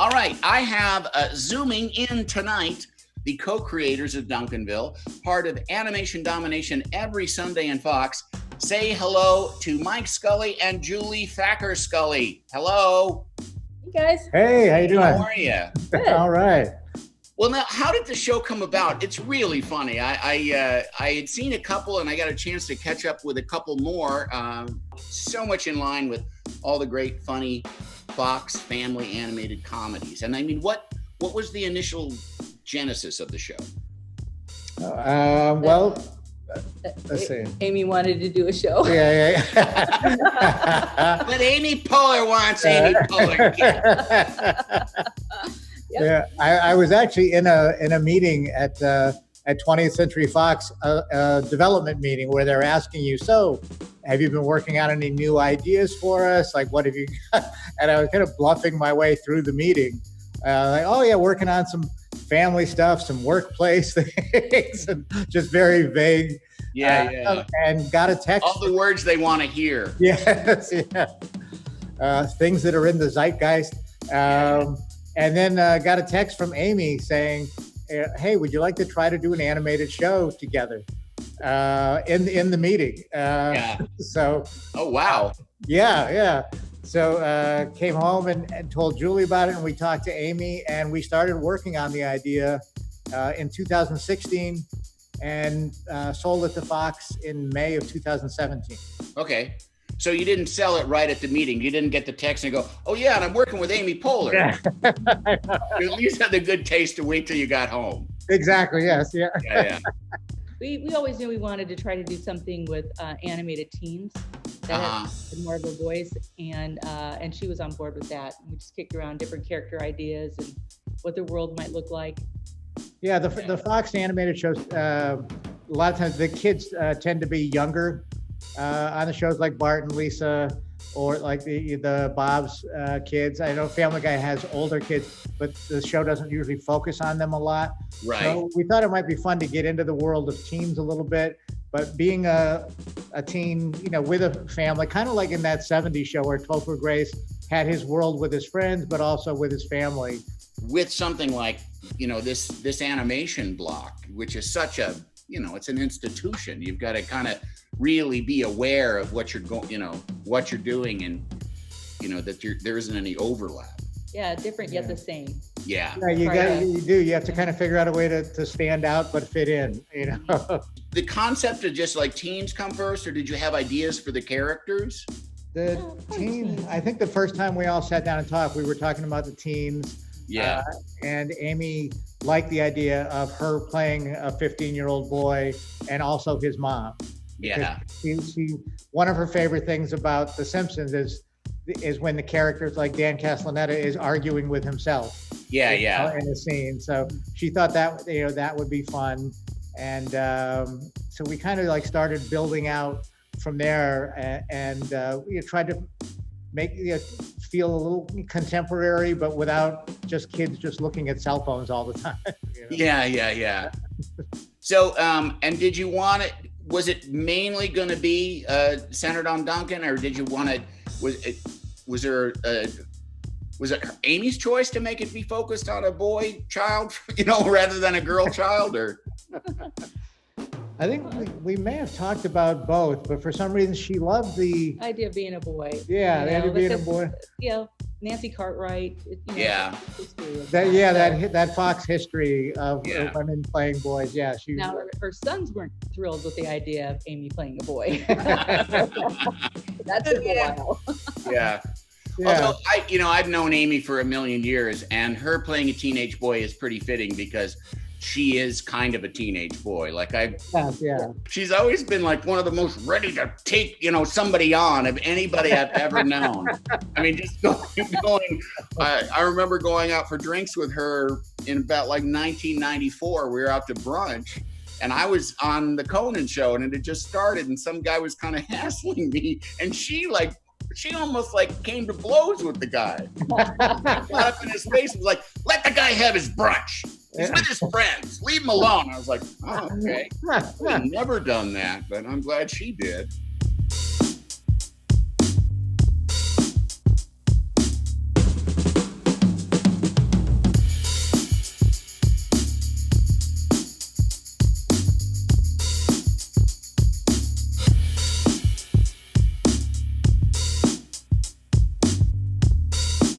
All right, I have zooming in tonight the co-creators of Duncanville, part of Animation Domination every Sunday in Fox. Say hello to Mike Scully and Julie Thacker Scully. Hello. Hey guys. Hey, how you doing? How are you? Good. All right. Well, now, how did the show come about? It's really funny. I had seen a couple, and I got a chance to catch up with a couple more. So much in line with all the great, funny Fox family animated comedies. And I mean, what was the initial genesis of the show? Let's see. Amy wanted to do a show. Yeah. But Amy Poehler wants Amy Poehler. Yeah, I was actually in a meeting at 20th Century Fox, a development meeting where they're asking you, so have you been working on any new ideas for us? Like, what have you got? And I was kind of bluffing my way through the meeting. Like, oh yeah, working on some family stuff, some workplace things, and just very vague. Yeah. And got a text. All the words they want to hear. Yes, yeah. Things that are in the zeitgeist. And then got a text from Amy saying, hey, would you like to try to do an animated show together in the meeting? So. Oh, wow. Yeah. So came home and told Julie about it, and we talked to Amy, and we started working on the idea in 2016 and sold it to Fox in May of 2017. Okay. So you didn't sell it right at the meeting. You didn't get the text and go, oh, yeah, and I'm working with Amy Poehler. Yeah. You at least had the good taste to wait till you got home. Exactly, yes, yeah. Yeah. We always knew we wanted to try to do something with animated teens that had more of a voice, and she was on board with that. We just kicked around different character ideas and what the world might look like. Yeah, the Fox animated shows, a lot of times the kids tend to be younger on the shows, like Bart and Lisa, or like the Bob's kids. I know Family Guy has older kids, but the show doesn't usually focus on them a lot. Right. So we thought it might be fun to get into the world of teens a little bit, but being a teen, with a family, kind of like in that 70s show where Topher Grace had his world with his friends, but also with his family. With something like, this animation block, which is such a, it's an institution. You've got to kind of really be aware of what you're what you're doing, and that there isn't any overlap. Yeah, different yet the same. Yeah. You have to kind of figure out a way to stand out but fit in. The concept of just like teens come first, or did you have ideas for the characters? The teens. I think the first time we all sat down and talked, we were talking about the teens. Yeah. And Amy liked the idea of her playing a 15-year-old boy and also his mom. Yeah. She one of her favorite things about The Simpsons is when the characters like Dan Castellaneta is arguing with himself. Yeah. In a scene. So she thought that that would be fun, and so we kind of like started building out from there, and we tried to make it feel a little contemporary, but without just kids just looking at cell phones all the time. Yeah. So, and did you want it? Was it mainly going to be centered on Duncan, or did you want it? Was it Amy's choice to make it be focused on a boy child, rather than a girl child, or? I think we may have talked about both, but for some reason she loved the idea of being a boy. Yeah, the idea of being a boy. Nancy Cartwright. Yeah. That Fox history of women playing boys. Yeah, Now her sons weren't thrilled with the idea of Amy playing a boy. That took a while. Yeah. Although I've known Amy for a million years, and her playing a teenage boy is pretty fitting because she is kind of a teenage boy. She's always been like one of the most ready to take, somebody on of anybody I've ever known. I mean, just going, I remember going out for drinks with her in about like 1994. We were out to brunch, and I was on the Conan show, and it had just started, and some guy was kind of hassling me, and she almost like came to blows with the guy. Got up in his face and was like, let the guy have his brunch. He's with his friends. Leave him alone. I was like, oh, okay. I've never done that, but I'm glad she did.